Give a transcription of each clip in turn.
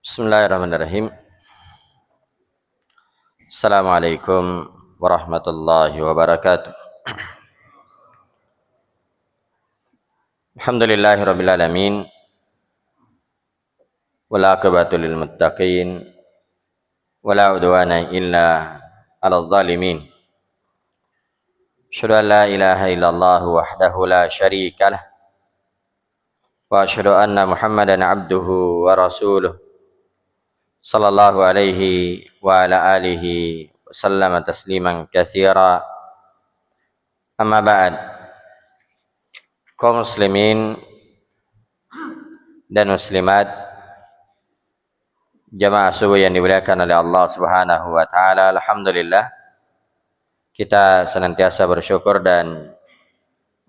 Bismillahirrahmanirrahim. Assalamualaikum warahmatullahi wabarakatuh. Alhamdulillahirabbil alamin. Wal aqibatu lil muttaqin. Wala udwana illa 'alal zalimin. Asyhadu an la ilaha illallah wahdahu la syarikalah. Wa asyhadu anna Muhammadan 'abduhu wa rasuluh. Sallallahu alaihi wa ala alihi wa sallama tasliman katsira. Amma ba'd. Kaum muslimin dan muslimat, jamaah subuh yang dimuliakan oleh Allah Subhanahu wa taala, alhamdulillah kita senantiasa bersyukur dan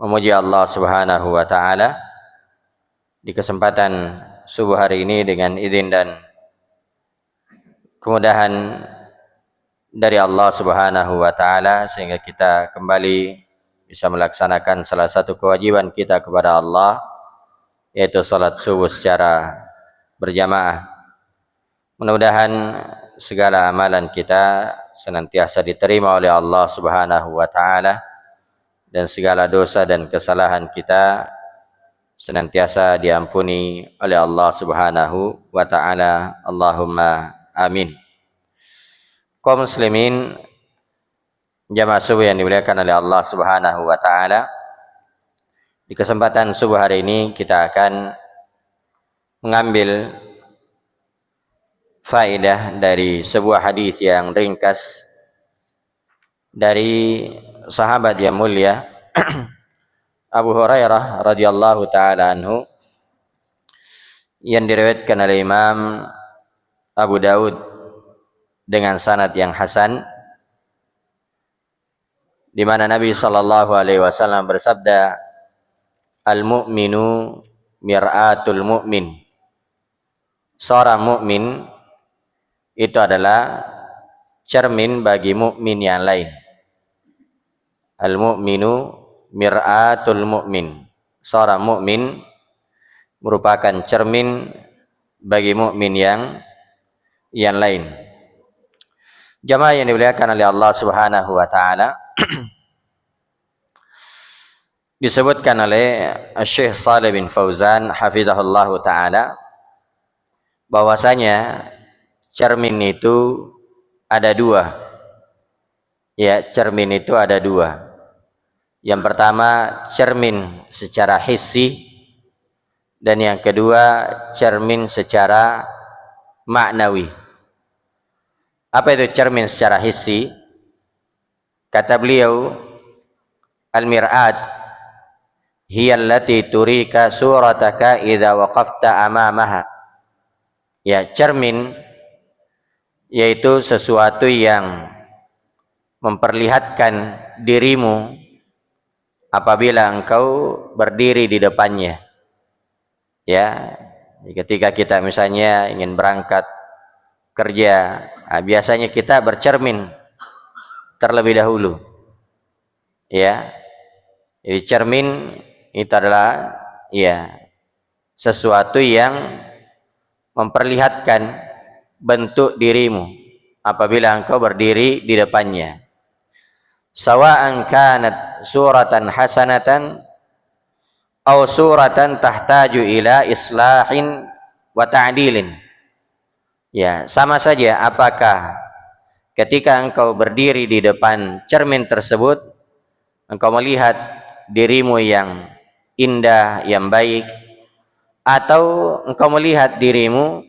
memuji Allah Subhanahu wa taala di kesempatan subuh hari ini dengan izin dan kemudahan dari Allah Subhanahu wa taala sehingga kita kembali bisa melaksanakan salah satu kewajiban kita kepada Allah, yaitu salat subuh secara berjamaah. Mudah-mudahan segala amalan kita senantiasa diterima oleh Allah Subhanahu wa taala dan segala dosa dan kesalahan kita senantiasa diampuni oleh Allah Subhanahu wa taala. Allahumma amin. Kaum muslimin, jamaah subuh yang dimuliakan oleh Allah Subhanahu wa taala, di kesempatan subuh hari ini kita akan mengambil faedah dari sebuah hadis yang ringkas dari sahabat yang mulia Abu Hurairah radhiyallahu taala anhu, yang diriwayatkan oleh Imam Abu Daud dengan sanad yang hasan, di mana Nabi sallallahu alaihi wasallam bersabda, "Al-mu'minu mir'atul mu'min." Seorang mukmin itu adalah cermin bagi mukmin yang lain. Al-mu'minu mir'atul mu'min. Seorang mukmin merupakan cermin bagi mukmin yang lain. Jamaah yang dimuliakan oleh Allah Subhanahu wa taala, disebutkan oleh Syekh Shalih bin Fauzan hafizahullahu taala bahwasanya cermin itu ada dua. Ya, cermin itu ada dua. Yang pertama cermin secara hissi, dan yang kedua cermin secara maknawi. Apa itu cermin secara hissi? Kata beliau, al-mir'at hiya allati turika surataka idza waqafta amamaha. Ya, cermin yaitu sesuatu yang memperlihatkan dirimu apabila engkau berdiri di depannya. Ya, ketika kita misalnya ingin berangkat kerja, biasanya kita bercermin terlebih dahulu. Ya, jadi cermin itu adalah sesuatu yang memperlihatkan bentuk dirimu apabila engkau berdiri di depannya. Sawa'an kanat suratan hasanatan aw suratan tahtaju ila islahin wa ta'dilin. Ya, sama saja apakah ketika engkau berdiri di depan cermin tersebut engkau melihat dirimu yang indah, yang baik, atau engkau melihat dirimu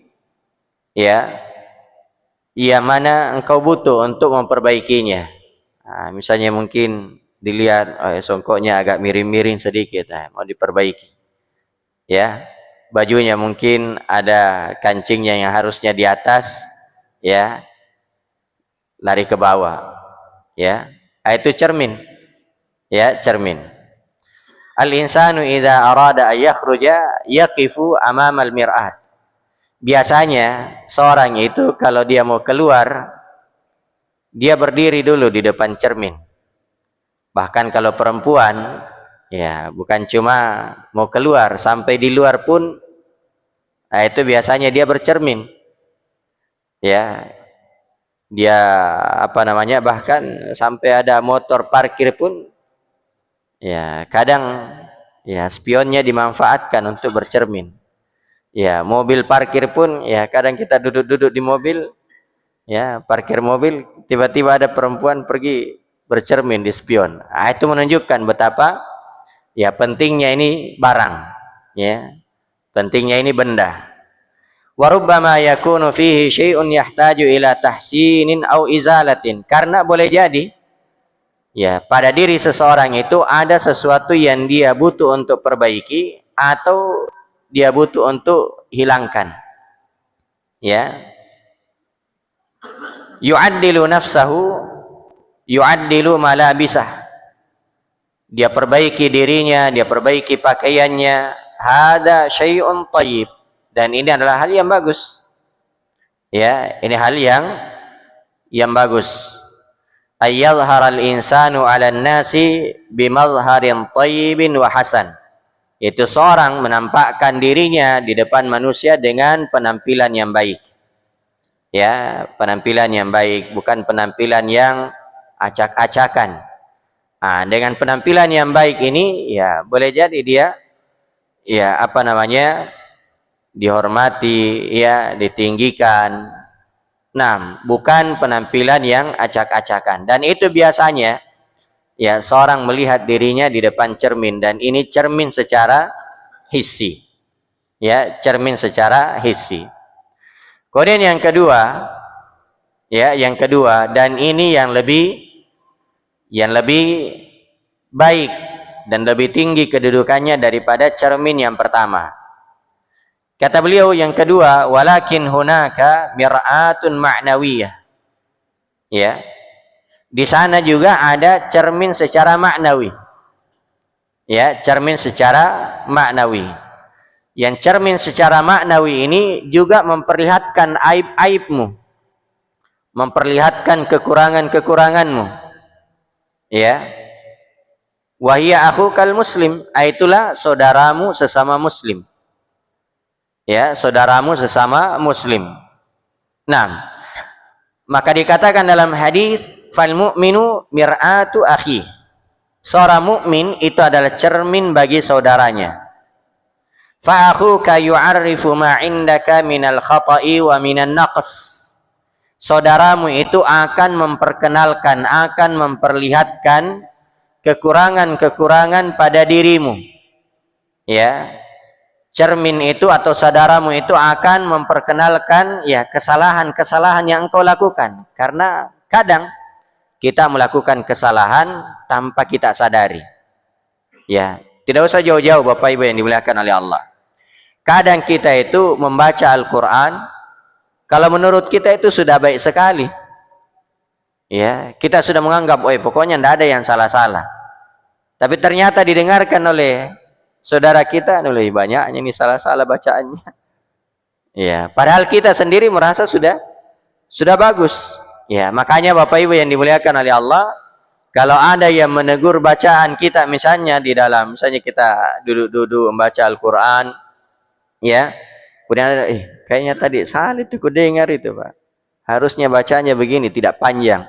yang mana engkau butuh untuk memperbaikinya. Misalnya mungkin dilihat songkoknya agak miring-miring sedikit, mau diperbaiki. Ya, bajunya mungkin ada kancingnya yang harusnya di atas, lari ke bawah. Itu cermin. Cermin. Al-insanu idza arada an yakhruja yaqifu amama al-mir'at. Biasanya seorang itu kalau dia mau keluar, dia berdiri dulu di depan cermin. Bahkan kalau perempuan, bukan cuma mau keluar, sampai di luar pun Nah, itu biasanya dia bercermin. Ya, dia apa namanya, bahkan sampai ada motor parkir pun ya kadang ya spionnya dimanfaatkan untuk bercermin. Ya, mobil parkir pun ya kadang kita duduk-duduk di mobil, ya parkir mobil, tiba-tiba ada perempuan pergi bercermin di spion. Nah, itu menunjukkan betapa ya pentingnya ini barang, ya pentingnya ini benda. Warubbama yakunu fihi syai'un yahtaju ila tahsinin au izalatin, karena boleh jadi ya pada diri seseorang itu ada sesuatu yang dia butuh untuk perbaiki atau dia butuh untuk hilangkan. Ya, yu'addilu nafsahu, yu'addilu malabisah, dia perbaiki dirinya, dia perbaiki pakaiannya. Hada syai'un thayyib, dan ini adalah hal yang bagus. Ya, ini hal yang bagus. Ayyadhharal insanu 'alan nasi bimadhharin thayyibin wa hasan. Itu seorang menampakkan dirinya di depan manusia dengan penampilan yang baik. Ya, penampilan yang baik, bukan penampilan yang acak-acakan. Nah, dengan penampilan yang baik ini ya boleh jadi dia ya apa namanya, dihormati, ya ditinggikan. Nah, bukan penampilan yang acak-acakan. Dan itu biasanya ya seorang melihat dirinya di depan cermin, dan ini cermin secara hissi. Ya, cermin secara hissi. Kemudian yang kedua, ya yang kedua, dan ini yang lebih baik dan lebih tinggi kedudukannya daripada cermin yang pertama. Kata beliau yang kedua, walakin hunaka mir'atun ma'nawiyah. Ya. Di sana juga ada cermin secara maknawi. Ya, cermin secara maknawi. Yang cermin secara maknawi ini juga memperlihatkan aib-aibmu, memperlihatkan kekurangan-kekuranganmu. Ya, wahia akhukal muslim, itulah saudaramu sesama muslim. Ya, saudaramu sesama muslim. Nah, maka dikatakan dalam hadis, fal mu'minu mir'atu akhi. Seorang mukmin itu adalah cermin bagi saudaranya. Fa akhuka yu'arrifu ma 'indaka minal khata'i wa minan naqs. Saudaramu itu akan memperkenalkan, akan memperlihatkan kekurangan-kekurangan pada dirimu. Ya, cermin itu atau saudaramu itu akan memperkenalkan ya kesalahan-kesalahan yang engkau lakukan. Karena kadang kita melakukan kesalahan tanpa kita sadari. Ya, tidak usah jauh-jauh Bapak Ibu yang dimuliakan oleh Allah. Kadang kita itu membaca Al-Quran, kalau menurut kita itu sudah baik sekali. Ya, kita sudah menganggap, oh pokoknya tidak ada yang salah-salah. Tapi ternyata didengarkan oleh saudara kita, lebih banyaknya ini salah-salah bacaannya. Ya, padahal kita sendiri merasa sudah bagus. Ya, makanya Bapak Ibu yang dimuliakan oleh Allah, kalau ada yang menegur bacaan kita, misalnya di dalam, misalnya kita duduk-duduk membaca Al-Quran, ya, kemudian ada, kayaknya tadi salah itu ku dengar itu Pak. Harusnya bacanya begini, tidak panjang.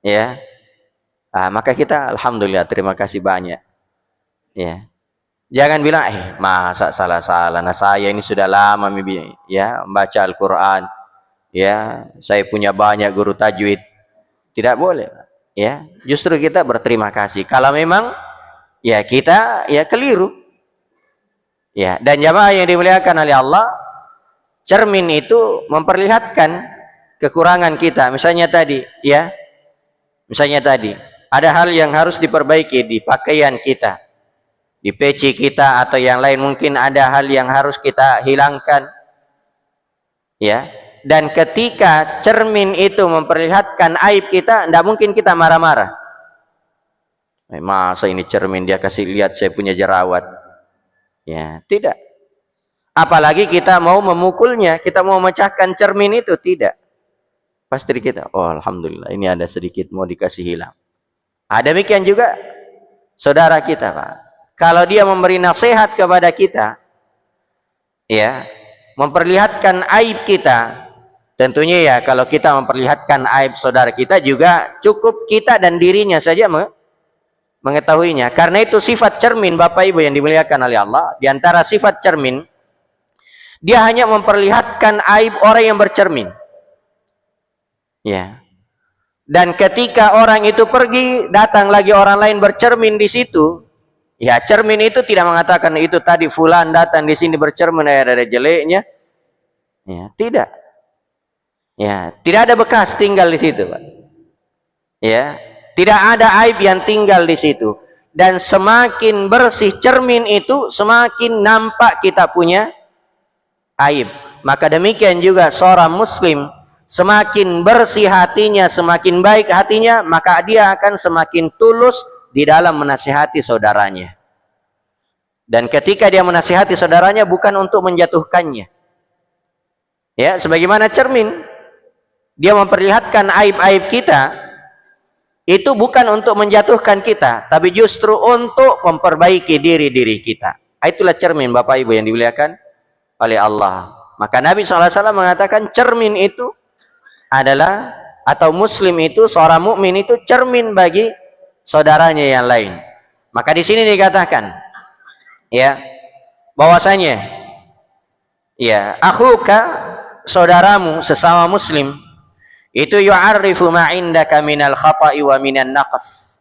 Ya. Nah, maka kita alhamdulillah terima kasih banyak. Ya. Jangan bilang masa salah-salah. Nah, saya ini sudah lama ya membaca Al-Qur'an. Ya, saya punya banyak guru tajwid. Tidak boleh. Ya, justru kita berterima kasih kalau memang ya kita ya keliru. Ya, dan jamaah yang dimuliakan oleh Allah, cermin itu memperlihatkan kekurangan kita. Misalnya tadi, ya. Misalnya tadi, ada hal yang harus diperbaiki di pakaian kita, di peci kita atau yang lain, mungkin ada hal yang harus kita hilangkan. Ya. Dan ketika cermin itu memperlihatkan aib kita, tidak mungkin kita marah-marah. Masa ini cermin dia kasih lihat saya punya jerawat. Ya, tidak. Apalagi kita mau memukulnya, kita mau memecahkan cermin itu, tidak. Pasti kita, oh alhamdulillah ini ada sedikit mau dikasih hilang. Demikian juga saudara kita Pak. Kalau dia memberi nasihat kepada kita, ya, memperlihatkan aib kita. Tentunya ya, kalau kita memperlihatkan aib saudara kita juga cukup kita dan dirinya saja mengetahuinya. Karena itu sifat cermin, Bapak Ibu yang dimuliakan oleh Allah. Di antara sifat cermin, dia hanya memperlihatkan aib orang yang bercermin. Ya. Dan ketika orang itu pergi, datang lagi orang lain bercermin di situ. Ya, cermin itu tidak mengatakan itu tadi fulan datang di sini bercermin ada jeleknya. Ya, tidak. Ya, tidak ada bekas tinggal di situ, Pak. Ya, tidak ada aib yang tinggal di situ. Dan semakin bersih cermin itu, semakin nampak kita punya aib. Maka demikian juga seorang muslim, semakin bersih hatinya, semakin baik hatinya, maka dia akan semakin tulus di dalam menasihati saudaranya. Dan ketika dia menasihati saudaranya bukan untuk menjatuhkannya. Ya, sebagaimana cermin, dia memperlihatkan aib-aib kita, itu bukan untuk menjatuhkan kita, tapi justru untuk memperbaiki diri-diri kita. Itulah cermin, Bapak Ibu yang dimuliakan oleh Allah. Maka Nabi SAW mengatakan cermin itu adalah, atau muslim itu, seorang mukmin itu cermin bagi saudaranya yang lain. Maka di sini dikatakan, ya, bahwasanya, ya, akhuka, saudaramu sesama muslim, itu yu'arrifu ma indaka minal khata'i wa minan naqas.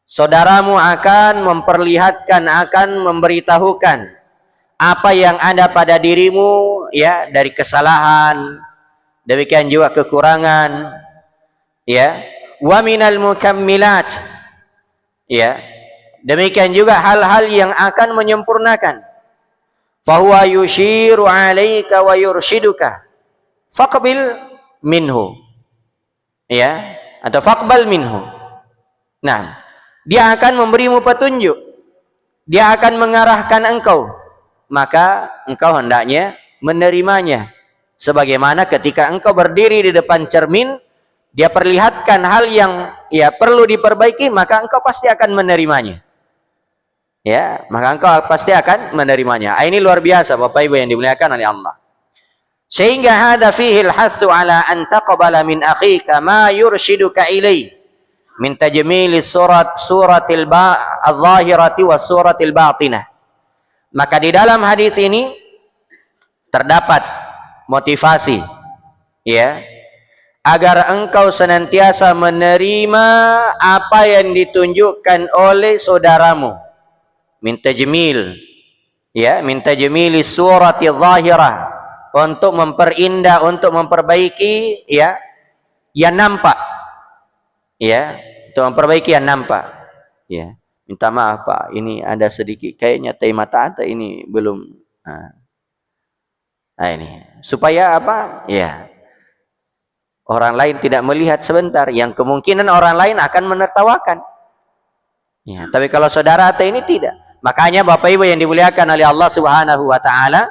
Saudaramu akan memperlihatkan, akan memberitahukan apa yang ada pada dirimu, ya, dari kesalahan, demikian juga kekurangan, ya, wa minal mukammilat, ya, demikian juga hal-hal yang akan menyempurnakan. Fahuwa yushiru 'alaika wa yurshiduka faqbil minhu, ya, atau faqbal minhu. Nah, dia akan memberimu petunjuk, dia akan mengarahkan engkau, maka engkau hendaknya menerimanya. Sebagaimana ketika engkau berdiri di depan cermin, dia perlihatkan hal yang ya perlu diperbaiki, maka engkau pasti akan menerimanya. Ya, maka engkau pasti akan menerimanya. Ini luar biasa, Bapak Ibu yang dimuliakan oleh Allah. Sehingga hada fihi al-hathu ala an taqbala min akhika ma yurshiduka ilai min tajmili suratil al-zahirati wa suratil batinah. Maka di dalam hadis ini terdapat motivasi, ya, agar engkau senantiasa menerima apa yang ditunjukkan oleh saudaramu min tajmil, ya, min tajmili suratil zahirah, untuk memperindah, untuk memperbaiki, ya, yang nampak, ya, untuk memperbaiki yang nampak, ya. Minta maaf Pak, ini ada sedikit kayaknya tai mata anta ini belum. Nah ini supaya apa? Ya, orang lain tidak melihat sebentar, yang kemungkinan orang lain akan menertawakan. Ya, tapi kalau saudara anta ini tidak. Makanya Bapak Ibu yang dimuliakan oleh Allah Subhanahu wa taala,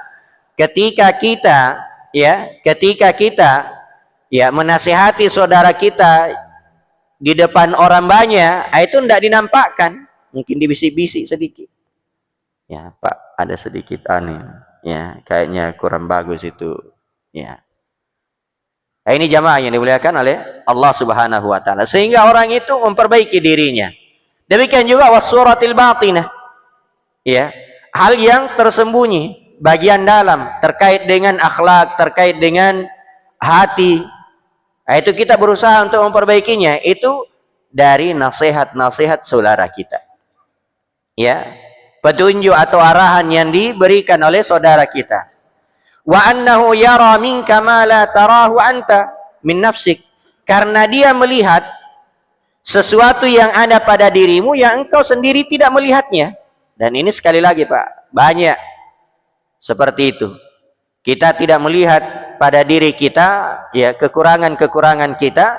ketika kita ya menasihati saudara kita di depan orang banyak, itu tidak dinampakkan, mungkin dibisik-bisik sedikit. Ya Pak, ada sedikit aneh, ya, kayaknya kurang bagus itu, ya. Nah, ini jamaah yang dimuliakan oleh Allah Subhanahu wa taala, sehingga orang itu memperbaiki dirinya. Demikian juga wasuratil batinah, ya, hal yang tersembunyi, bagian dalam, terkait dengan akhlak, terkait dengan hati. Nah, itu kita berusaha untuk memperbaikinya, itu dari nasihat-nasihat saudara kita, ya, petunjuk atau arahan yang diberikan oleh saudara kita. Wa annahu yara minka ma la tarahu anta min nafsik, karena dia melihat sesuatu yang ada pada dirimu yang engkau sendiri tidak melihatnya. Dan ini sekali lagi Pak, banyak seperti itu. Kita tidak melihat pada diri kita, ya, kekurangan-kekurangan kita,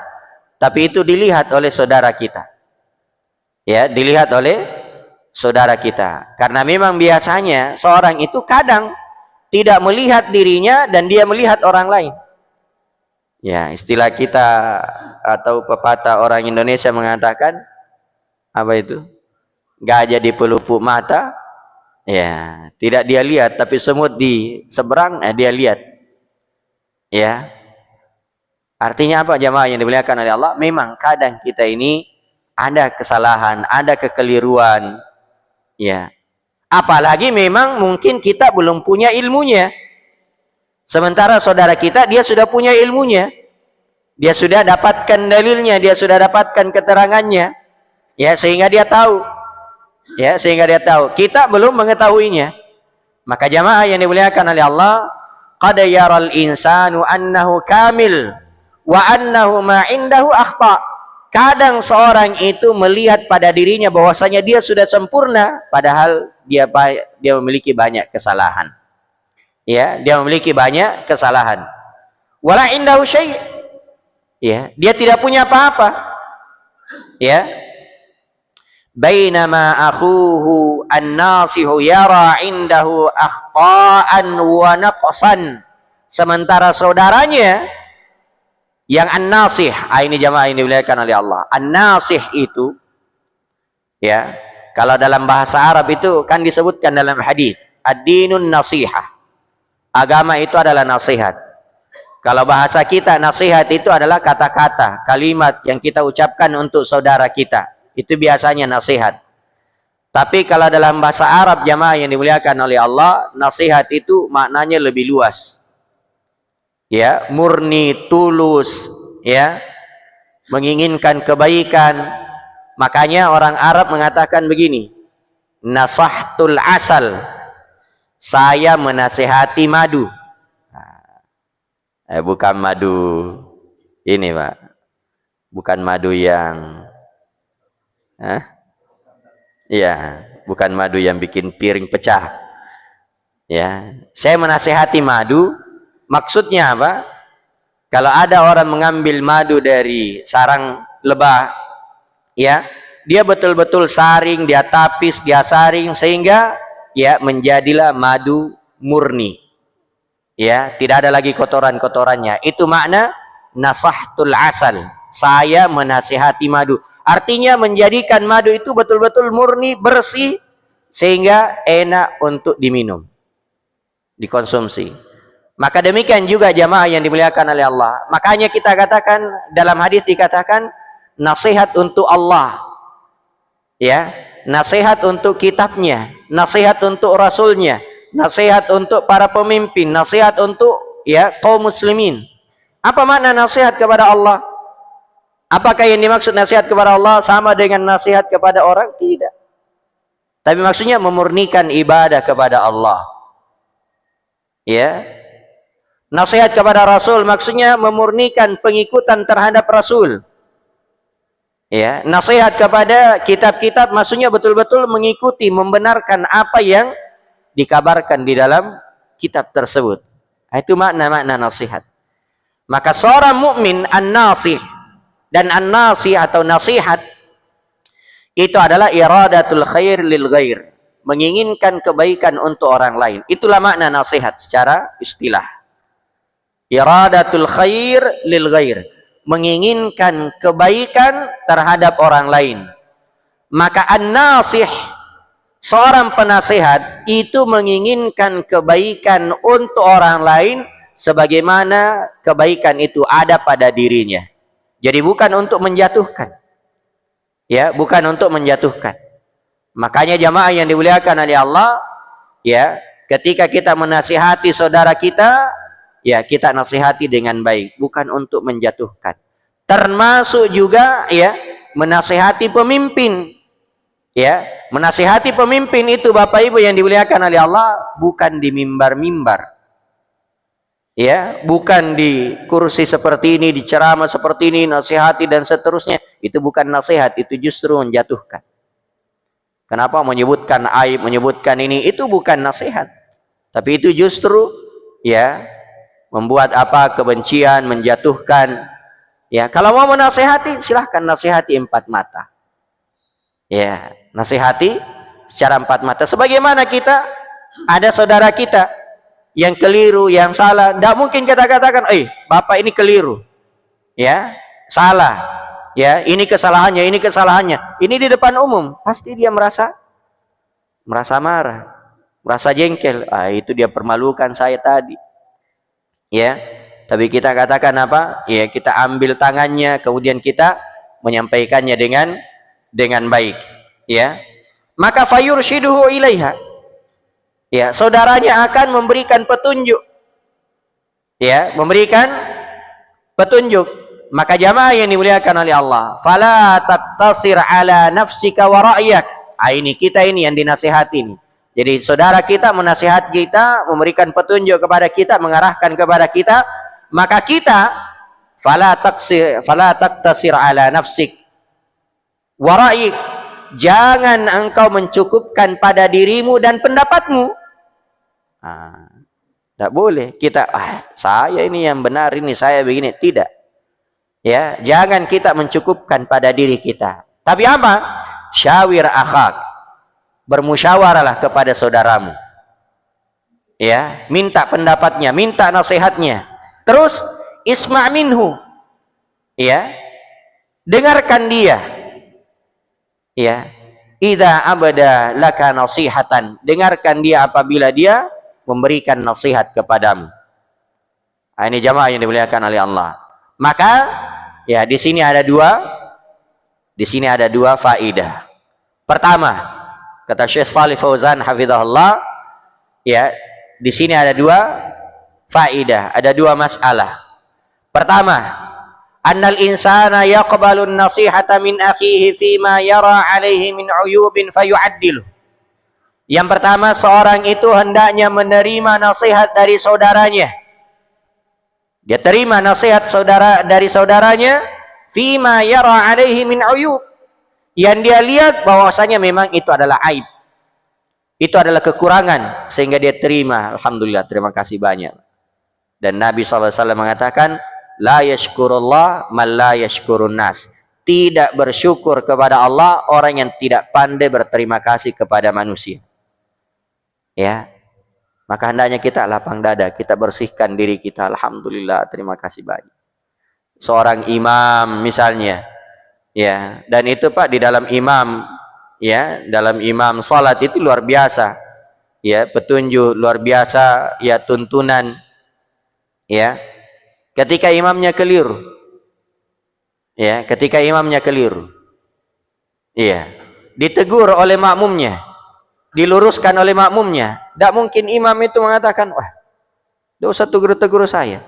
tapi itu dilihat oleh saudara kita. Ya, dilihat oleh saudara kita. Karena memang biasanya seorang itu kadang tidak melihat dirinya dan dia melihat orang lain. Ya, istilah kita atau pepatah orang Indonesia mengatakan apa itu? Gajah di pelupuk mata, Ya, tidak dia lihat, tapi semut di seberang dia lihat. Ya. Artinya apa jamaah yang dimuliakan oleh Allah? Memang kadang kita ini ada kesalahan, ada kekeliruan. Ya. Apalagi memang mungkin kita belum punya ilmunya. Sementara saudara kita dia sudah punya ilmunya. Dia sudah dapatkan dalilnya, dia sudah dapatkan keterangannya. Ya, sehingga dia tahu. Ya, sehingga dia tahu. Kita belum mengetahuinya. Maka jamaah yang dimuliakan oleh Allah, qad yaral insanu annahu kamil wa annahu ma indahu akhta. Kadang seorang itu melihat pada dirinya bahwasanya dia sudah sempurna, padahal dia memiliki banyak kesalahan. Ya, dia memiliki banyak kesalahan. Wala indahu syai'. Ya, dia tidak punya apa-apa. Ya. Bainama akhuhu an-nasihu yara indahu akhta'an wa naqsan. Sementara saudaranya yang an-nasih, ini jamaah ini dimuliakan oleh Allah. An-nasih itu ya, kalau dalam bahasa Arab itu kan disebutkan dalam hadis, ad-dinun nasihah. Agama itu adalah nasihat. Kalau bahasa kita nasihat itu adalah kata-kata, kalimat yang kita ucapkan untuk saudara kita. Itu biasanya nasihat. Tapi kalau dalam bahasa Arab jamaah yang dimuliakan oleh Allah, nasihat itu maknanya lebih luas. Ya, murni, tulus, ya. Menginginkan kebaikan. Makanya orang Arab mengatakan begini, nasahtul asal. Saya menasihati madu. Bukan madu ini, Pak. Bukan madu yang iya, bukan madu yang bikin piring pecah. Ya, saya menasihati madu, maksudnya apa? Kalau ada orang mengambil madu dari sarang lebah, ya, dia betul-betul saring, dia tapis, dia saring sehingga ya menjadilah madu murni. Ya, tidak ada lagi kotoran-kotorannya. Itu makna nasahtul asal. Saya menasihati madu. Artinya menjadikan madu itu betul-betul murni, bersih, sehingga enak untuk diminum, dikonsumsi. Maka demikian juga jamaah yang dimuliakan oleh Allah. Makanya kita katakan, dalam hadis dikatakan, nasihat untuk Allah. Ya, nasihat untuk kitabnya, nasihat untuk rasulnya, nasihat untuk para pemimpin, nasihat untuk ya kaum muslimin. Apa makna nasihat kepada Allah? Apakah yang dimaksud nasihat kepada Allah sama dengan nasihat kepada orang? Tidak. Tapi maksudnya memurnikan ibadah kepada Allah. Ya. Nasihat kepada Rasul maksudnya memurnikan pengikutan terhadap Rasul. Ya. Nasihat kepada kitab-kitab maksudnya betul-betul mengikuti, membenarkan apa yang dikabarkan di dalam kitab tersebut. Itu makna-makna nasihat. Maka seorang mukmin an-nasih, dan an-nasih atau nasihat itu adalah iradatul khair lil ghair, menginginkan kebaikan untuk orang lain. Itulah makna nasihat secara istilah. Iradatul khair lil ghair, menginginkan kebaikan terhadap orang lain. Maka an-nasih, seorang penasihat itu menginginkan kebaikan untuk orang lain sebagaimana kebaikan itu ada pada dirinya. Jadi bukan untuk menjatuhkan. Ya, bukan untuk menjatuhkan. Makanya jamaah yang dimuliakan oleh Allah, ya, ketika kita menasihati saudara kita, ya kita nasihati dengan baik, bukan untuk menjatuhkan. Termasuk juga ya menasihati pemimpin. Ya, menasihati pemimpin itu Bapak Ibu yang dimuliakan oleh Allah bukan di mimbar-mimbar. Ya, bukan di kursi seperti ini, di ceramah seperti ini, nasihati dan seterusnya. Itu bukan nasihat, itu justru menjatuhkan. Kenapa menyebutkan aib, menyebutkan ini? Itu bukan nasihat. Tapi itu justru ya membuat apa? Kebencian, menjatuhkan. Ya, kalau mau menasihati, silahkan nasihati empat mata. Ya, nasihati secara empat mata. Sebagaimana kita ada saudara kita yang keliru, yang salah, tidak mungkin kita katakan, bapak ini keliru, ya, salah, ya, ini kesalahannya, ini kesalahannya. Ini di depan umum, pasti dia merasa marah, merasa jengkel, itu dia permalukan saya tadi. Ya, tapi kita katakan apa? Ya, kita ambil tangannya, kemudian kita menyampaikannya dengan baik. Ya, maka fayurshiduhu ilaiha. Ya, saudaranya akan memberikan petunjuk. Ya, memberikan petunjuk. Maka jamaah yang dimuliakan oleh Allah, fala tattasir ala nafsika wa ra'yak. Ini kita ini yang dinasihati ini. Jadi saudara kita menasihat kita, memberikan petunjuk kepada kita, mengarahkan kepada kita, maka kita fala taktasir ala nafsik wa ra'yik. Jangan engkau mencukupkan pada dirimu dan pendapatmu. Tidak boleh kita, saya ini yang benar, ini saya begini. Tidak. Ya, jangan kita mencukupkan pada diri kita. Tapi apa? Syawir akhak. Bermusyawarahlah kepada saudaramu. Ya, minta pendapatnya, minta nasihatnya. Terus isma' minhu. Ya. Dengarkan dia. Ya. Idza abada laka nasihatan. Dengarkan dia apabila dia memberikan nasihat kepadamu. Ini jamaah yang dimuliakan oleh Allah. Maka ya di sini ada dua faidah. Pertama, kata Syekh Shalih Fauzan hafizahullah, ya, di sini ada dua faidah, ada dua masalah. Pertama, annal insana yaqbalu an-nasihata min akhihi fima yara alaihi min uyubin fayu'addilu. Yang pertama, seorang itu hendaknya menerima nasihat dari saudaranya. Dia terima nasihat dari saudaranya fima yara alaihi min uyub, yang dia lihat bahwasanya memang itu adalah aib, itu adalah kekurangan, sehingga dia terima. Alhamdulillah, terima kasih banyak. Dan Nabi SAW mengatakan, la yashkurullah man la yashkurun nas. Tidak bersyukur kepada Allah orang yang tidak pandai berterima kasih kepada manusia. Ya, maka hendaknya kita lapang dada, kita bersihkan diri kita. Alhamdulillah, terima kasih banyak. Seorang imam misalnya, ya, dan itu Pak di dalam imam, ya, dalam imam salat itu luar biasa, ya, petunjuk luar biasa, ya, tuntunan, ya. Ketika imamnya keliru, ya, iya, ditegur oleh makmumnya, diluruskan oleh makmumnya. Tidak mungkin imam itu mengatakan, wah, tidak usah tegur-tegur saya.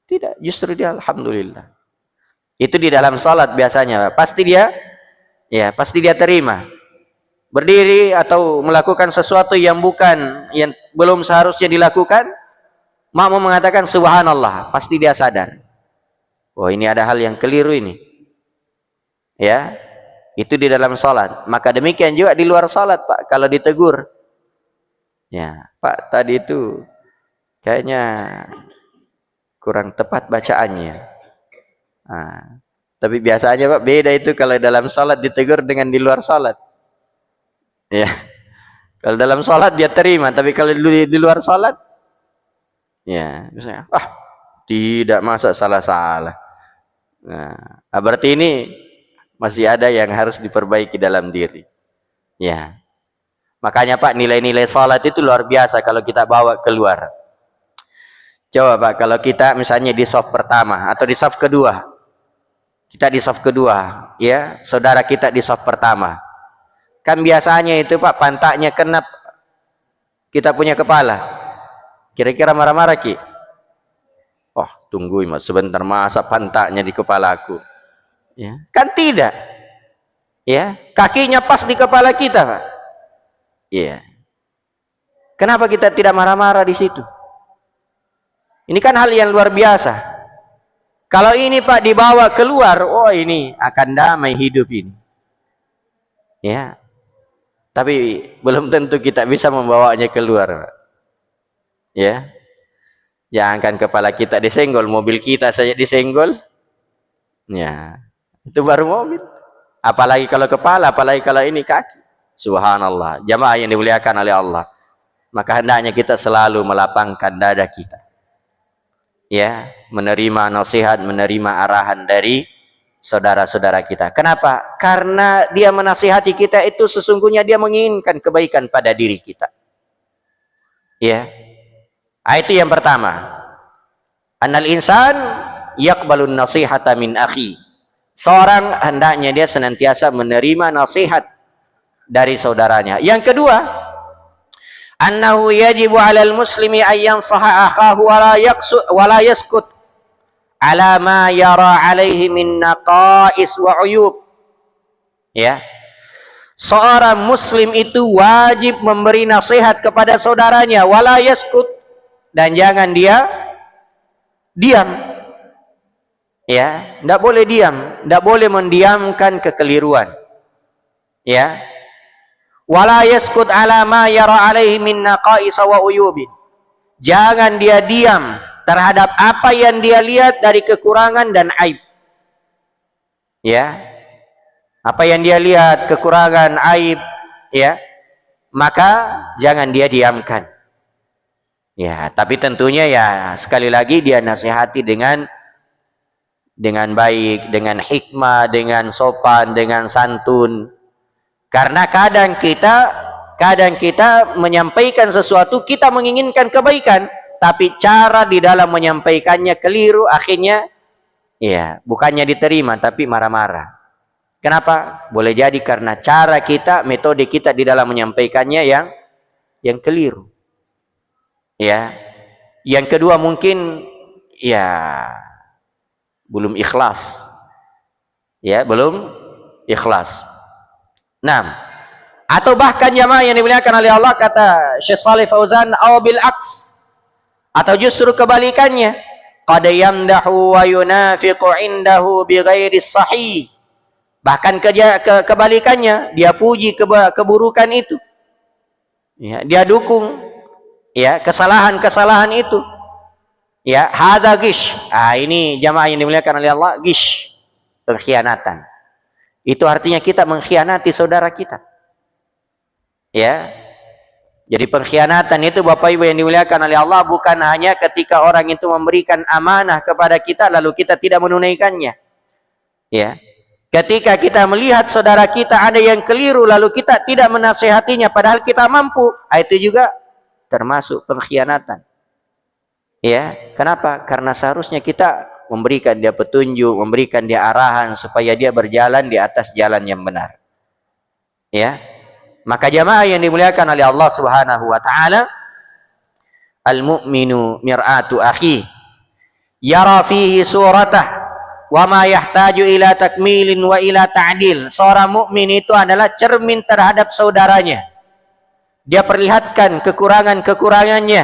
Tidak, justru dia alhamdulillah. Itu di dalam salat biasanya. Pasti dia terima. Berdiri atau melakukan sesuatu yang belum seharusnya dilakukan, makmum mengatakan subhanallah, pasti dia sadar. Oh, ini ada hal yang keliru ini. Ya, itu di dalam salat. Maka demikian juga di luar salat, Pak, kalau ditegur. Ya, Pak, tadi itu kayaknya kurang tepat bacaannya. Tapi biasanya Pak beda itu kalau dalam salat ditegur dengan di luar salat. Ya, kalau dalam salat dia terima, tapi kalau di luar salat, ya, misalnya, tidak, masa salah-salah. Nah, berarti ini masih ada yang harus diperbaiki dalam diri. Ya. Makanya Pak, nilai-nilai salat itu luar biasa kalau kita bawa keluar. Coba Pak, kalau kita misalnya di shaf pertama atau di shaf kedua. Kita di shaf kedua, ya, saudara kita di shaf pertama. Kan biasanya itu Pak, pantatnya kena kita punya kepala. Kira-kira marah-marah Ki? Oh, tunggu Mas, sebentar, masa pantatnya di kepalaku. Ya, kan tidak. Ya, kakinya pas di kepala kita, Pak. Iya. Kenapa kita tidak marah-marah di situ? Ini kan hal yang luar biasa. Kalau ini Pak dibawa keluar, oh ini akan damai hidup ini. Ya. Tapi belum tentu kita bisa membawanya keluar, Pak. Ya. Jangankan kepala kita disenggol, mobil kita saja disenggol. Ya. Itu baru mobil. Apalagi kalau kepala, apalagi kalau ini kaki. Subhanallah, jamaah yang dimuliakan oleh Allah. Maka hendaknya kita selalu melapangkan dada kita. Ya, menerima nasihat, menerima arahan dari saudara-saudara kita. Kenapa? Karena dia menasihati kita itu sesungguhnya dia menginginkan kebaikan pada diri kita. Ya. Itu yang pertama. Annal insan yaqbalun nasihata min akhi. Seorang hendaknya dia senantiasa menerima nasihat dari saudaranya. Yang kedua, annahu yajibu 'alal muslimi an yansaha akhahu wa la yaskut ala ma yara 'alaihi min naqais wa 'uyub. Ya. Seorang muslim itu wajib memberi nasihat kepada saudaranya, wala yaskut, dan jangan dia diam. Ya, tidak boleh diam, tidak boleh mendiamkan kekeliruan. Ya. Wala yaskut ala ma yara alaihi min naqais wa uyubin. Jangan dia diam terhadap apa yang dia lihat dari kekurangan dan aib. Ya. Apa yang dia lihat kekurangan, aib, ya, maka jangan dia diamkan. Ya, tapi tentunya ya sekali lagi dia nasihati dengan baik, dengan hikmah, dengan sopan, dengan santun. Karena kadang kita menyampaikan sesuatu, kita menginginkan kebaikan, tapi cara di dalam menyampaikannya keliru, akhirnya ya bukannya diterima tapi marah-marah. Kenapa? Boleh jadi karena cara kita, metode kita di dalam menyampaikannya yang keliru. Ya. Yang kedua mungkin ya belum ikhlas. Ya, belum ikhlas. Nah, atau bahkan jamaah yang dimuliakan oleh Allah, kata Syekh Shalih Fauzan, aw bil aks, atau justru kebalikannya, qad yamdahu wa yunafiqu indahu bighairi sahih. Bahkan kebalikannya, dia puji keburukan itu. Ya, dia dukung ya kesalahan-kesalahan itu. Ya, hadza gish. Ini jamaah yang dimuliakan oleh Allah, gish, pengkhianatan. Itu artinya kita mengkhianati saudara kita. Ya. Jadi pengkhianatan itu Bapak Ibu yang dimuliakan oleh Allah bukan hanya ketika orang itu memberikan amanah kepada kita lalu kita tidak menunaikannya. Ya. Ketika kita melihat saudara kita ada yang keliru lalu kita tidak menasihatinya padahal kita mampu, itu juga termasuk pengkhianatan. Ya, kenapa? Karena seharusnya kita memberikan dia petunjuk, memberikan dia arahan supaya dia berjalan di atas jalan yang benar. Ya. Maka jamaah yang dimuliakan oleh Allah Subhanahu wa taala, al-mu'minu mir'atu akhi yara fihi suratah wa ma yahtaju ila takmilin wa ila ta'dil. Seorang mukmin itu adalah cermin terhadap saudaranya. Dia perlihatkan kekurangan-kekurangannya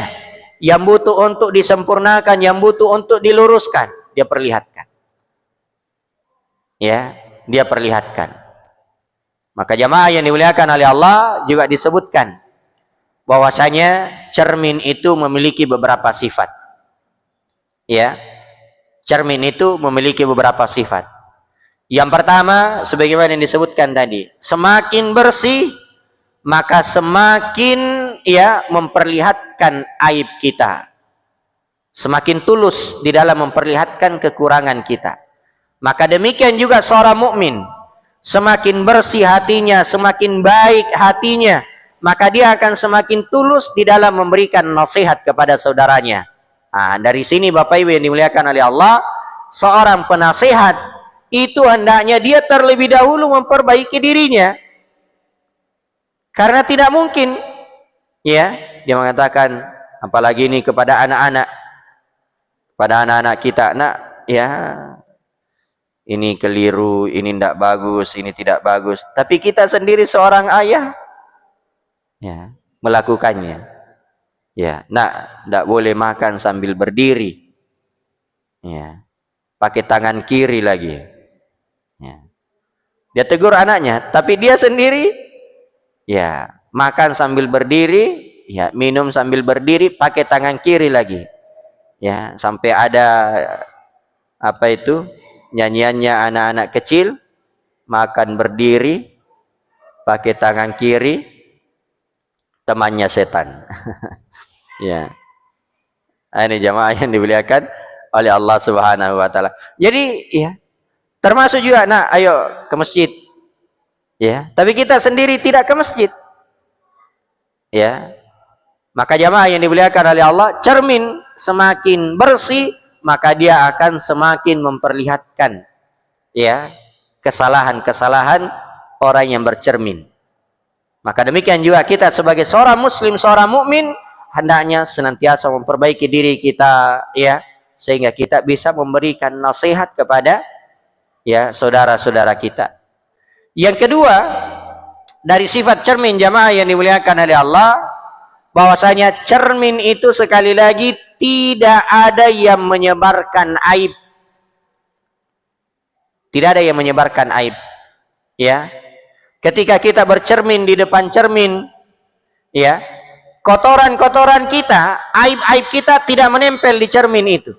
yang butuh untuk disempurnakan, yang butuh untuk diluruskan, dia perlihatkan. Ya, dia perlihatkan. Maka jamaah yang dimuliakan oleh Allah juga disebutkan bahwasanya cermin itu memiliki beberapa sifat. Ya. Cermin itu memiliki beberapa sifat. Yang pertama, sebagaimana yang disebutkan tadi, semakin bersih, maka semakin ya memperlihatkan aib kita. Semakin tulus di dalam memperlihatkan kekurangan kita. Maka demikian juga seorang mukmin, semakin bersih hatinya, semakin baik hatinya, maka dia akan semakin tulus di dalam memberikan nasihat kepada saudaranya. Dari sini Bapak Ibu yang dimuliakan oleh Allah, seorang penasihat itu hendaknya dia terlebih dahulu memperbaiki dirinya. Karena tidak mungkin ya dia mengatakan, apalagi ini kepada anak-anak, kita, nak, ya ini keliru, ini tidak bagus, ini tidak bagus. Tapi kita sendiri seorang ayah ya melakukannya. Ya, nak, tidak boleh makan sambil berdiri. Ya, pakai tangan kiri lagi. Ya. Dia tegur anaknya, tapi dia sendiri, ya, makan sambil berdiri, ya, minum sambil berdiri, pakai tangan kiri lagi. Ya, sampai ada apa itu nyanyiannya anak-anak kecil, makan berdiri, pakai tangan kiri, temannya setan. Ya. Ini jamaah yang dimuliakan oleh Allah Subhanahu wa taala. Jadi ya, termasuk juga, nah, ayo ke masjid. Ya, tapi kita sendiri tidak ke masjid. Ya. Maka jamaah yang dimuliakan oleh Allah, cermin semakin bersih, maka dia akan semakin memperlihatkan ya kesalahan-kesalahan orang yang bercermin. Maka demikian juga kita sebagai seorang muslim, seorang mukmin, hendaknya senantiasa memperbaiki diri kita ya, sehingga kita bisa memberikan nasihat kepada ya saudara-saudara kita. Yang kedua, dari sifat cermin jamaah yang dimuliakan oleh Allah, bahwasanya cermin itu sekali lagi tidak ada yang menyebarkan aib. Tidak ada yang menyebarkan aib. Ya. Ketika kita bercermin di depan cermin, ya, kotoran-kotoran kita, aib-aib kita tidak menempel di cermin itu.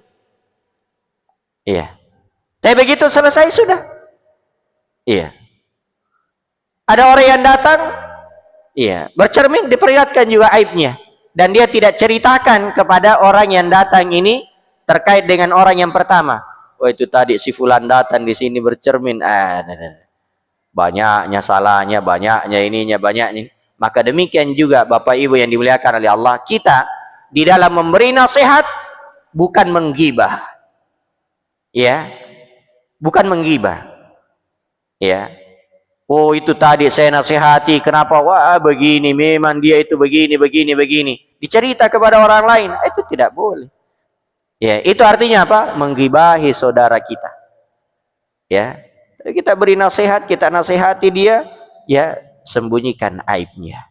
Iya. Tapi begitu selesai sudah. Iya. Ada orang yang datang, iya, bercermin diperlihatkan juga aibnya, dan dia tidak ceritakan kepada orang yang datang ini terkait dengan orang yang pertama. Oh itu tadi si fulan datang di sini bercermin, banyaknya salahnya, banyaknya ininya, banyaknya. Maka demikian juga Bapak Ibu yang dimuliakan oleh Allah, kita di dalam memberi nasihat bukan menggibah. Ya. Bukan menggibah. Ya. Oh itu tadi saya nasihati, kenapa? Wah begini, memang dia itu begini, begini, begini. Dicerita kepada orang lain, itu tidak boleh. Ya, itu artinya apa? Menggibahi saudara kita. Ya. Kita beri nasihat, kita nasihati dia, ya sembunyikan aibnya.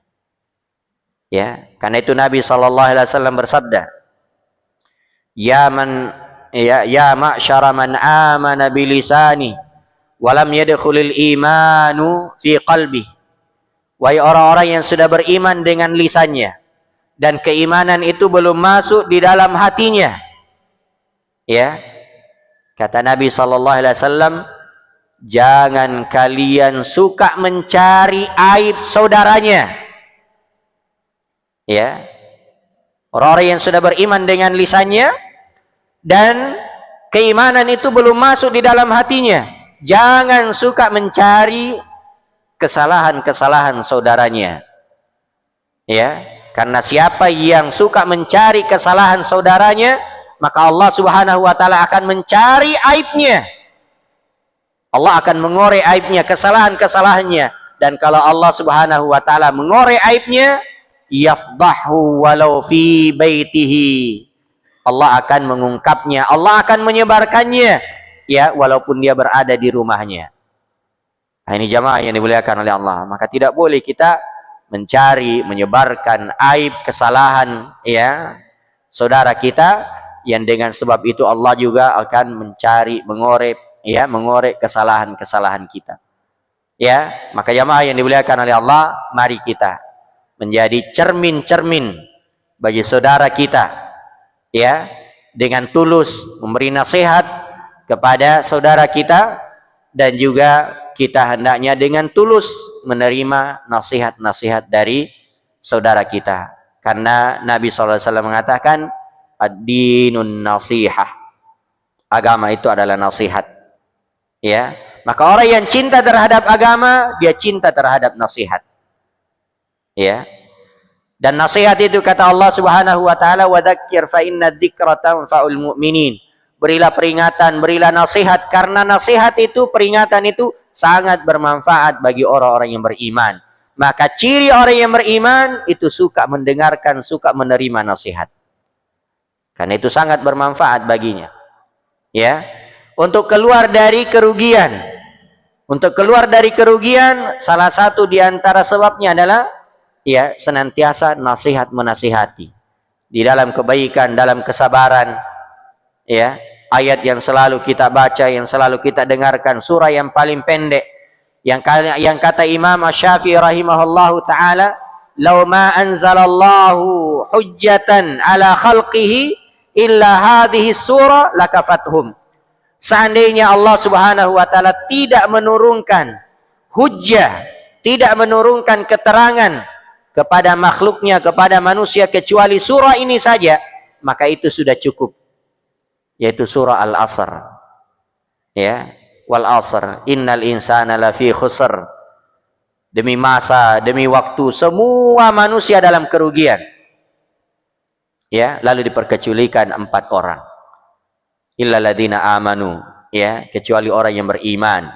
Ya, karena itu Nabi SAW bersabda, ya ma'syara man amana bilisani walam yadkhulil imanu fi qalbi. Wahai orang-orang yang sudah beriman dengan lisannya dan keimanan itu belum masuk di dalam hatinya. Ya. Kata Nabi SAW, jangan kalian suka mencari aib saudaranya. Ya. Orang-orang yang sudah beriman dengan lisannya dan keimanan itu belum masuk di dalam hatinya, jangan suka mencari kesalahan-kesalahan saudaranya. Ya, karena siapa yang suka mencari kesalahan saudaranya, maka Allah Subhanahu wa taala akan mencari aibnya. Allah akan mengorek aibnya, kesalahan-kesalahannya. Dan kalau Allah Subhanahu wa taala mengorek aibnya, yafdahu walau fi baitihi. Allah akan mengungkapnya, Allah akan menyebarkannya, ya walaupun dia berada di rumahnya. Nah, ini jamaah yang dimuliakan oleh Allah. Maka tidak boleh kita mencari, menyebarkan aib, kesalahan ya saudara kita, yang dengan sebab itu Allah juga akan mencari, mengorek kesalahan-kesalahan kita. Ya, maka jamaah yang dimuliakan oleh Allah, mari kita menjadi cermin-cermin bagi saudara kita, ya, dengan tulus memberi nasihat kepada saudara kita, dan juga kita hendaknya dengan tulus menerima nasihat-nasihat dari saudara kita. Karena Nabi SAW mengatakan, ad-dinun nasihah. Agama itu adalah nasihat. Ya, maka orang yang cinta terhadap agama, dia cinta terhadap nasihat. Ya. Dan nasihat itu kata Allah Subhanahu wa taala, wa dzakir fa inna dzikra tanfa'ul mu'minin. Berilah peringatan, berilah nasihat, karena nasihat itu, peringatan itu sangat bermanfaat bagi orang-orang yang beriman. Maka ciri orang yang beriman itu suka mendengarkan, suka menerima nasihat. Karena itu sangat bermanfaat baginya. Ya. Untuk keluar dari kerugian. Untuk keluar dari kerugian, salah satu di antara sebabnya adalah ya senantiasa nasihat menasihati. Di dalam kebaikan, dalam kesabaran. Ya, ayat yang selalu kita baca, yang selalu kita dengarkan, surah yang paling pendek. Yang kata Imam Asy-Syafi'i rahimahullahu taala, "Law ma anzalallahu hujjatan ala khalqihi illa hadhihi surah lakafathum." Seandainya Allah Subhanahu wa taala tidak menurunkan hujjah, tidak menurunkan keterangan kepada makhluknya, kepada manusia, kecuali surah ini saja, maka itu sudah cukup. Yaitu surah Al-Asr. Ya, wal asr innal insana lafi khusr. Demi masa, demi waktu, semua manusia dalam kerugian. Ya, lalu diperkecualikan 4 orang. Illal ladzina amanu, ya, kecuali orang yang beriman,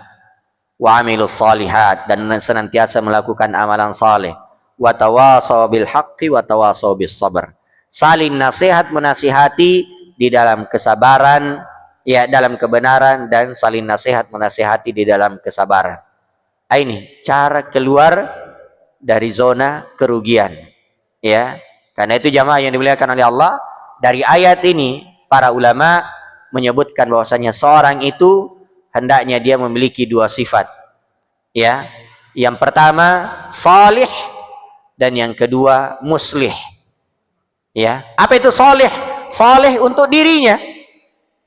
wa amilus solihat, dan senantiasa melakukan amalan saleh, wa tawasaw bil haqqi wa tawasaw bis sabr. Saling nasihat menasihati di dalam kesabaran, ya, dalam kebenaran, dan saling nasihat menasihati di dalam kesabaran. Ini cara keluar dari zona kerugian, ya. Karena itu jamaah yang dimuliakan oleh Allah, dari ayat ini para ulama menyebutkan bahwasanya seorang itu hendaknya dia memiliki 2 sifat, ya. Yang pertama salih, dan yang kedua muslih, ya. Apa itu salih? Salih untuk dirinya,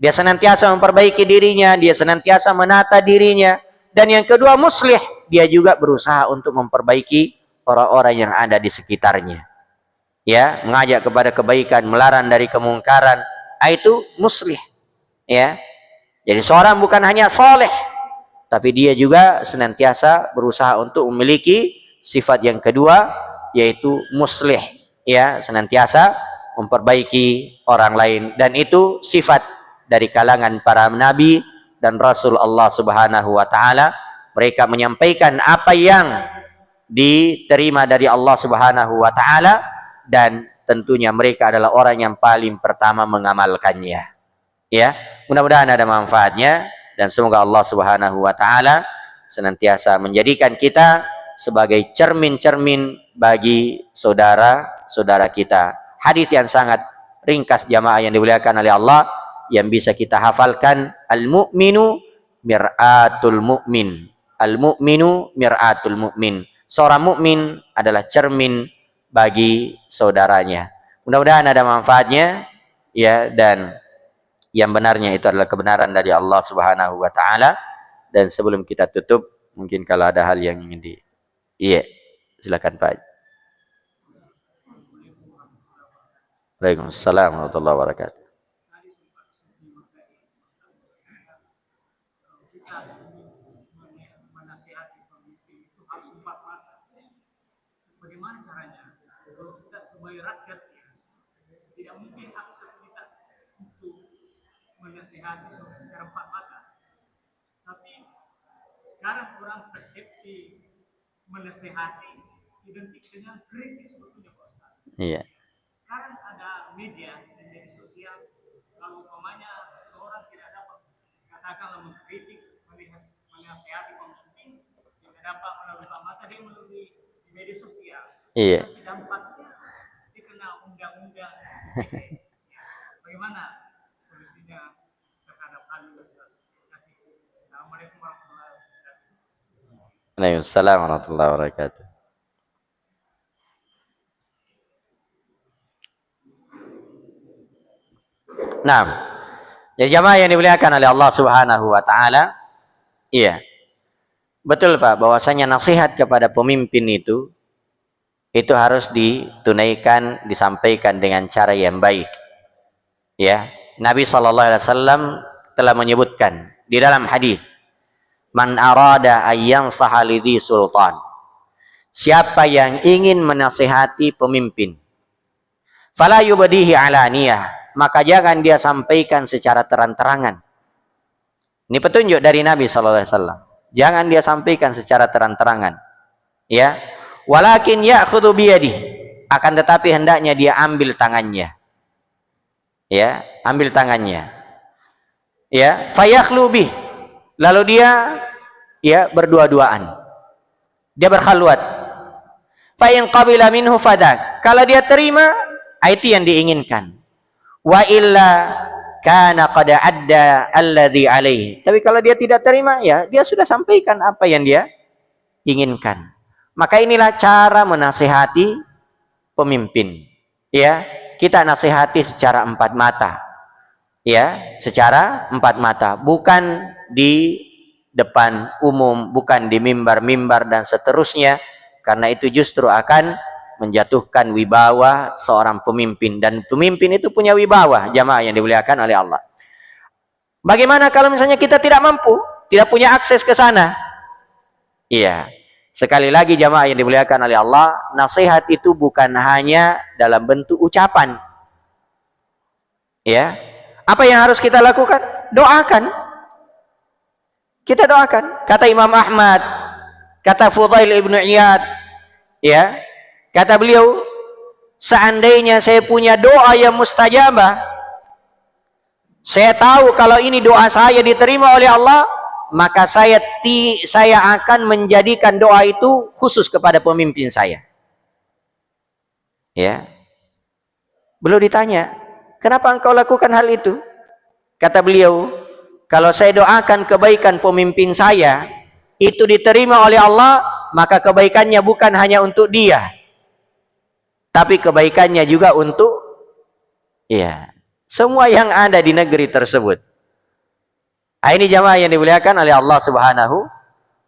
dia senantiasa memperbaiki dirinya, dia senantiasa menata dirinya. Dan yang kedua muslih, dia juga berusaha untuk memperbaiki orang-orang yang ada di sekitarnya, ya, mengajak kepada kebaikan, melarang dari kemungkaran. Itu muslih, ya. Jadi seorang bukan hanya soleh, tapi dia juga senantiasa berusaha untuk memiliki sifat yang kedua, yaitu muslih, ya, senantiasa memperbaiki orang lain. Dan itu sifat dari kalangan para nabi dan rasul Allah Subhanahu wa taala. Mereka menyampaikan apa yang diterima dari Allah Subhanahu wa taala, dan tentunya mereka adalah orang yang paling pertama mengamalkannya, ya. Mudah-mudahan ada manfaatnya, dan semoga Allah Subhanahu wa taala senantiasa menjadikan kita sebagai cermin-cermin bagi saudara-saudara kita. Hadis yang sangat ringkas jamaah yang dimuliakan oleh Allah, yang bisa kita hafalkan: al-mu'minu mir'atul mu'min. Al-mu'minu mir'atul mu'min. Seorang mukmin adalah cermin bagi saudaranya. Mudah-mudahan ada manfaatnya, ya, dan yang benarnya itu adalah kebenaran dari Allah Subhanahu wa taala. Dan sebelum kita tutup, mungkin kalau ada hal yang ingin iya, silakan Pak. Waalaikumsalam warahmatullahi wabarakatuh. Bagaimana caranya? Kalau kita sebagai rakyat, tidak mungkin akses kita untuk menasihati secara 4 mata. Tapi sekarang orang persepsi menasihati identik dengan kritis sebetulnya, Pak Ustaz. Iya. Sekarang ada media dan media sosial, kalau umpamanya seorang tidak dapat katakanlah mengkritik, menasihati pemimpin, tidak dapat melalui 4 mata, dia melalui media sosial. Iya. Dampaknya dikenal undang-undang. Bagaimana polisinya terhadap hal itu? Assalamualaikum warahmatullahi wabarakatuh. Waalaikumsalam warahmatullahi wabarakatuh. Nah, jadi jamaah yang dimuliakan oleh Allah Subhanahu wa taala, iya. Betul Pak, bahwasanya nasihat kepada pemimpin itu harus ditunaikan, disampaikan dengan cara yang baik. Ya, Nabi sallallahu alaihi wasallam telah menyebutkan di dalam hadis, "Man arada ayyan sahalidhi sultan." Siapa yang ingin menasihati pemimpin, fala yubdihi alaniyah, maka jangan dia sampaikan secara terang-terangan. Ini petunjuk dari Nabi sallallahu alaihi wasallam. Jangan dia sampaikan secara terang-terangan, ya. Walakin ya'khudhu biyadihi, akan tetapi hendaknya dia ambil tangannya, ya, ambil tangannya, ya. Fayakhlu bih, lalu dia, ya, berdua-duaan, dia berkhalwat. Fa in qabila minhu fadak, kalau dia terima, itu yang diinginkan. Wa illa kana qad adda alladhi alaihi, tapi kalau dia tidak terima, ya, dia sudah sampaikan apa yang dia inginkan. Maka inilah cara menasihati pemimpin, ya. Kita nasihati secara 4 mata, ya, secara 4 mata, bukan di depan umum, bukan di mimbar-mimbar dan seterusnya, karena itu justru akan menjatuhkan wibawa seorang pemimpin, dan pemimpin itu punya wibawa, jamaah yang dimuliakan oleh Allah. Bagaimana kalau misalnya kita tidak mampu, tidak punya akses ke sana? Iya, sekali lagi jamaah yang dimuliakan oleh Allah, nasihat itu bukan hanya dalam bentuk ucapan, Ya. Apa yang harus kita lakukan? Doakan. Kita doakan. Kata Imam Ahmad, kata Fudail ibn Iyad, ya, kata beliau, seandainya saya punya doa yang mustajabah, saya tahu kalau ini doa saya diterima oleh Allah, maka saya akan menjadikan doa itu khusus kepada pemimpin saya. Ya. Beliau ditanya, kenapa engkau lakukan hal itu? Kata beliau, kalau saya doakan kebaikan pemimpin saya, itu diterima oleh Allah, maka kebaikannya bukan hanya untuk dia, tapi kebaikannya juga untuk semua yang ada di negeri tersebut. Ini jamaah yang dimuliakan oleh Allah Subhanahu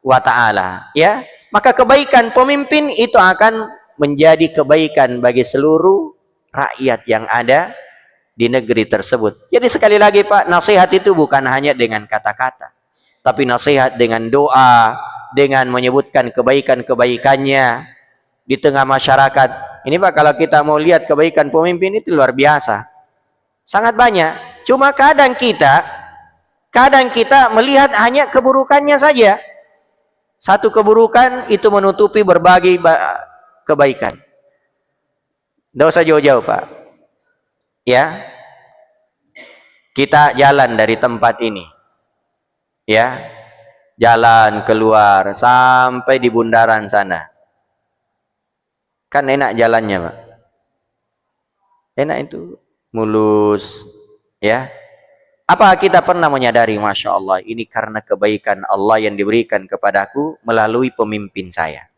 wa ta'ala. Ya, maka kebaikan pemimpin itu akan menjadi kebaikan bagi seluruh rakyat yang ada di negeri tersebut. Jadi sekali lagi Pak, nasihat itu bukan hanya dengan kata-kata, tapi nasihat dengan doa, dengan menyebutkan kebaikan-kebaikannya di tengah masyarakat. Ini Pak, kalau kita mau lihat kebaikan pemimpin itu luar biasa. Sangat banyak. Cuma kadang kita melihat hanya keburukannya saja. Satu keburukan itu menutupi berbagai kebaikan. Tidak usah jauh-jauh Pak. Ya, kita jalan dari tempat ini, ya, jalan keluar sampai di bundaran sana, kan enak jalannya Pak, enak itu, mulus, ya. Apa kita pernah menyadari, Masya Allah, ini karena kebaikan Allah yang diberikan kepadaku melalui pemimpin saya?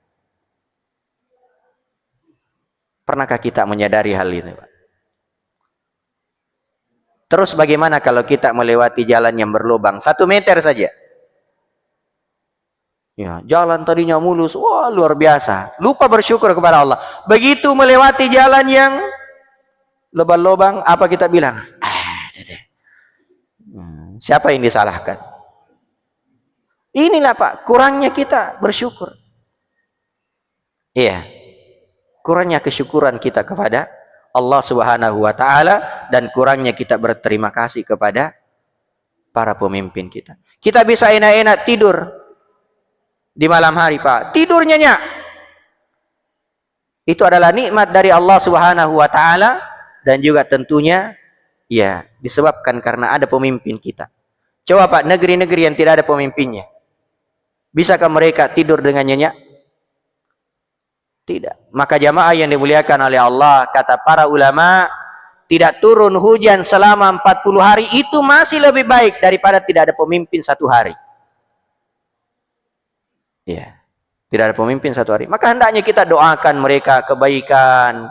Pernahkah kita menyadari hal ini Pak? Terus bagaimana kalau kita melewati jalan yang berlubang 1 meter saja? Ya, jalan tadinya mulus, wah luar biasa. Lupa bersyukur kepada Allah. Begitu melewati jalan yang lubang-lubang, apa kita bilang? Siapa yang disalahkan? Inilah Pak, kurangnya kita bersyukur. Iya, kurangnya kesyukuran kita kepada Allah Subhanahu wa ta'ala, dan kurangnya kita berterima kasih kepada para pemimpin kita. Kita bisa enak-enak tidur di malam hari Pak, tidur nyenyak. Itu adalah nikmat dari Allah Subhanahu wa ta'ala, dan juga tentunya ya disebabkan karena ada pemimpin kita. Coba Pak, negeri-negeri yang tidak ada pemimpinnya, bisakah mereka tidur dengan nyenyak? Tidak. Maka jamaah yang dimuliakan oleh Allah, kata para ulama, tidak turun hujan selama 40 hari itu masih lebih baik daripada tidak ada pemimpin 1 hari. Ya, tidak ada pemimpin 1 hari. Maka hendaknya kita doakan mereka kebaikan,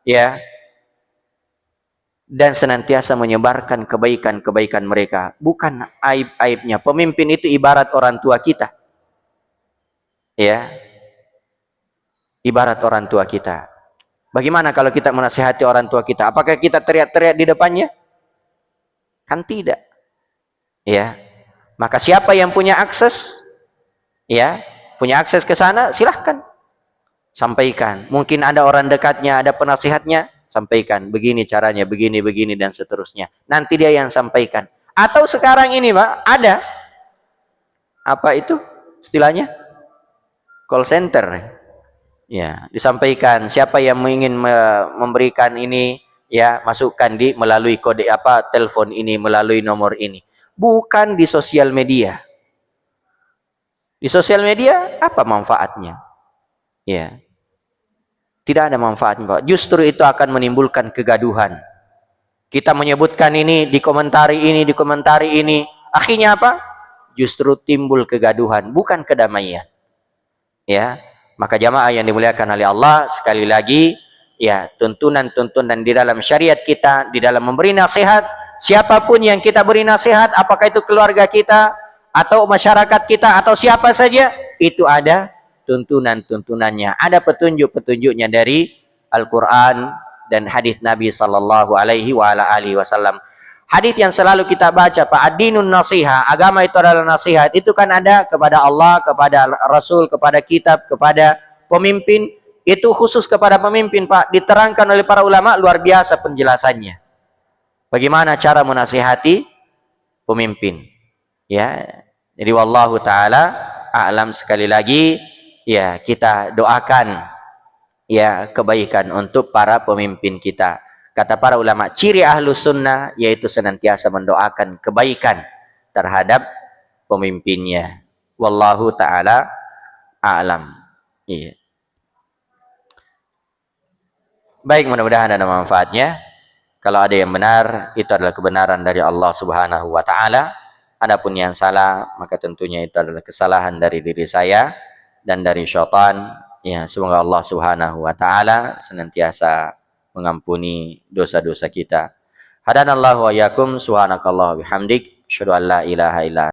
ya, dan senantiasa menyebarkan kebaikan-kebaikan mereka, bukan aib-aibnya. Pemimpin itu ibarat orang tua kita, ya, ibarat orang tua kita. Bagaimana kalau kita menasihati orang tua kita? Apakah kita teriak-teriak di depannya? Kan tidak. Ya. Maka siapa yang punya akses, ya, punya akses ke sana, silahkan sampaikan. Mungkin ada orang dekatnya, ada penasihatnya, sampaikan. Begini caranya, begini, dan seterusnya. Nanti dia yang sampaikan. Atau sekarang ini Pak, ada apa itu istilahnya? Call center. Ya, disampaikan siapa yang ingin memberikan ini, ya, masukkan melalui kode telepon ini, melalui nomor ini. Bukan di sosial media. Di sosial media apa manfaatnya? Ya. Tidak ada manfaatnya, Pak. Justru itu akan menimbulkan kegaduhan. Kita menyebutkan ini, dikomentari ini. Akhirnya apa? Justru timbul kegaduhan, bukan kedamaian. Ya. Maka jamaah yang dimuliakan oleh Allah, sekali lagi, ya, tuntunan-tuntunan di dalam syariat kita, di dalam memberi nasihat, siapapun yang kita beri nasihat, apakah itu keluarga kita, atau masyarakat kita, atau siapa saja, itu ada tuntunan-tuntunannya, ada petunjuk-petunjuknya dari Al-Quran dan hadis Nabi Sallallahu Alaihi Wasallam. Hadis yang selalu kita baca, Pak, ad-dinun nasiha, agama itu adalah nasihat. Itu kan ada kepada Allah, kepada Rasul, kepada kitab, kepada pemimpin. Itu khusus kepada pemimpin, Pak. Diterangkan oleh para ulama, luar biasa penjelasannya. Bagaimana cara menasihati pemimpin? Ya, jadi wallahu taala a'lam. Sekali lagi, ya kita doakan ya kebaikan untuk para pemimpin kita. Kata para ulama, ciri ahlus sunnah yaitu senantiasa mendoakan kebaikan terhadap pemimpinnya. Wallahu taala a'lam. Iya. Baik, mudah-mudahan ada manfaatnya. Kalau ada yang benar, itu adalah kebenaran dari Allah Subhanahu wa taala. Adapun yang salah, maka tentunya itu adalah kesalahan dari diri saya dan dari syaitan. Ya, semoga Allah Subhanahu wa taala senantiasa mengampuni dosa-dosa kita. Hadanallahu wa iyyakum, subhanakallah bihamdik, asyhadu an la ilaha illa